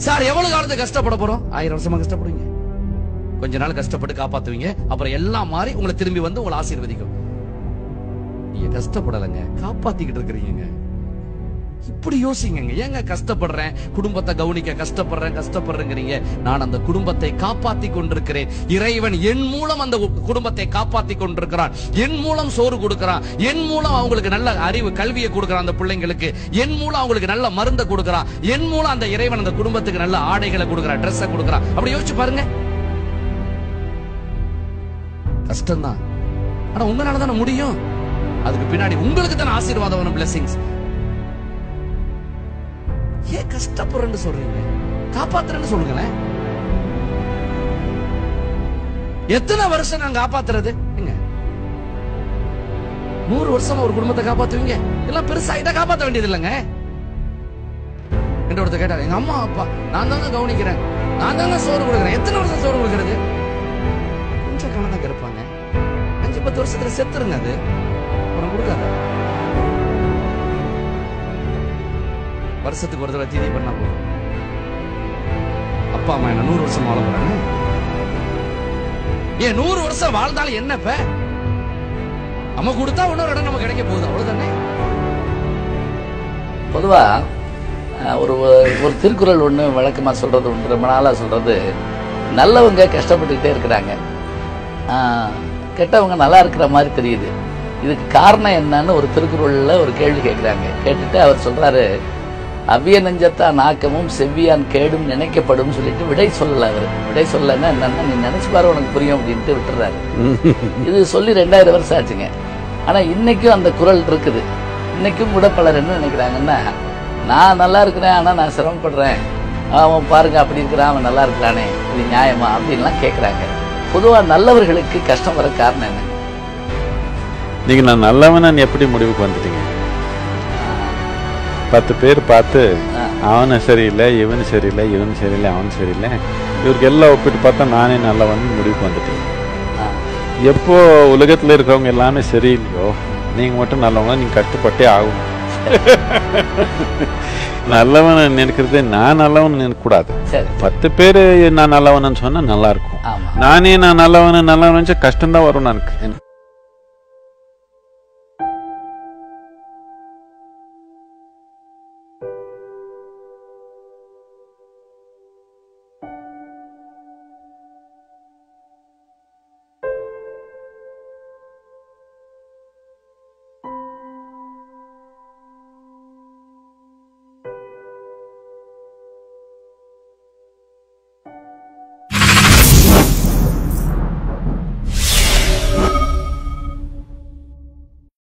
Sir எவ்வளவு காலத்துக்கு கஷ்டப்பட போறோம்? 1000 வருஷமா கஷ்டப்படுவீங்க. கொஞ்ச நாள் கஷ்டப்பட்டு காப்பாத்துவீங்க. அப்புறம் எல்லாம் மாறி உங்களை திரும்பி வந்து உங்களை ஆசீர்வதிக்கும். நீங்க கஷ்டப்படலைங்க, காப்பாத்திக்கிட்டு இருக்கிறீங்க. இப்படி யோசிங்க. ஏங்க கஷ்டப்படுறேன், குடும்பத்தை கவனிக்க கஷ்டப்படுறேங்கிறீங்க. நான் அந்த குடும்பத்தை காப்பாத்தி கொண்டிருக்கிறேன். இறைவன் என் மூலம் அந்த குடும்பத்தை காப்பாத்தி கொண்டிருக்கிறான். என் மூலம் சோறு கொடுக்கிறான். என் மூலம் அவங்களுக்கு நல்ல அறிவு கல்வியை கொடுக்கிறான். அந்த பிள்ளைங்களுக்கு என் மூலம் அவங்களுக்கு நல்ல மருந்தை கொடுக்கிறான். என் மூலம் அந்த இறைவன் அந்த குடும்பத்துக்கு நல்ல ஆடைகளை கொடுக்கிறான், ட்ரெஸ்ஸை கொடுக்கிறான். அப்படி யோசிச்சு பாருங்க. கஷ்டம்தான், ஆனா உங்களால தானே முடியும். அதுக்கு பின்னாடி உங்களுக்கு தானே ஆசீர்வாதம், பிளெஸிங்ஸ். ஏன் கஷ்டப்படுறேன்னு சொல்றீங்க? காப்பாத்துறேன்னு சொல்லுங்களேன். எத்தனை வருஷம் நான் காப்பாத்துறது? 100 வருஷம் ஒரு குடும்பத்தை காப்பாத்துவீங்க? எல்லாம் பெருசாயிட்டா காப்பாற்ற வேண்டியது இல்லைங்க. என்ற ஒருத்தர் கேட்டார், எங்க அம்மா அப்பா நான் தாங்க கவனிக்கிறேன், நான் தாங்க சோறு கொடுக்குறேன். எத்தனை வருஷம் சோறு கொடுக்கறது? கொஞ்சம் காலம் தான் இருப்பாங்க. 5-10 வருஷத்துல செத்துருங்க. அது அப்புறம் கொடுக்காத. வருஷத்துக்கு ஒரு தடவை தீதி பண்ணா போதும். அப்பா அம்மா என்ன 100 வருஷம் வாழ போறாங்க? ஏன் 100 வருஷம் வாழ்ந்தாலும் என்ன? இப்ப நம்ம கொடுத்தா இன்னொரு இடம் நம்ம கிடைக்க போகுது, அவ்வளவுதானே. பொதுவா ஒரு திருக்குறள் ஒண்ணு வழக்கமா சொல்றது உண்டு, ரொம்ப நாளா சொல்றது, நல்லவங்க கஷ்டப்பட்டுக்கிட்டே இருக்கிறாங்க, கெட்டவங்க நல்லா இருக்கிற மாதிரி தெரியுது. இதுக்கு காரணம் என்னன்னு ஒரு திருக்குறள்ல ஒரு கேள்வி கேட்கிறாங்க. கேட்டுட்டு அவர் சொல்றாரு, அவ்விய நெஞ்சத்தான் நாக்கமும் செவ்வியான் கேடும் நினைக்கப்படும் சொல்லிட்டு விடை சொல்லல. அவரு விடை சொல்லன்னா என்னன்னா, நீ நினைச்சு பாரு உனக்கு புரியும் அப்படின்ட்டு விட்டுறாரு. இது சொல்லி 2000 வருஷம் ஆச்சுங்க. ஆனா இன்னைக்கும் அந்த குறள் இருக்குது. இன்னைக்கும் கூட பலர் என்ன நினைக்கிறாங்கன்னா, நான் நல்லா இருக்கிறேன் ஆனா நான் சிரமப்படுறேன், அவன் பாருங்க அப்படி இருக்கிறான், அவன் நல்லா இருக்கிறானே, இது நியாயமா அப்படின்லாம் கேட்கறாங்க. பொதுவா நல்லவர்களுக்கு கஷ்டம் வர காரணம் என்ன? நீங்க நான் நல்லவன் எப்படி முடிவுக்கு வந்துட்டீங்க? 10 பேர் பார்த்து அவனை சரியில்லை, இவனு சரியில்லை, இவனு சரியில்லை, அவனு சரியில்லை, இவருக்கு எல்லாம் ஒப்பிட்டு பார்த்தா நானே நல்லவன் முடிவுக்கு வந்துட்டேன். எப்போ உலகத்துல இருக்கிறவங்க எல்லாமே சரியில்லையோ நீங்க மட்டும் நல்லவங்க, நீங்க கஷ்டப்பட்டே ஆகும். நல்லவன் நினைக்கிறதே நான் நல்லவன் நினைக்கக்கூடாது. 10 பேரு நான் நல்லவன் சொன்னா நல்லா இருக்கும். நானே நான் நல்லவன் நினைச்சா கஷ்டம் தான் வரும் எனக்கு.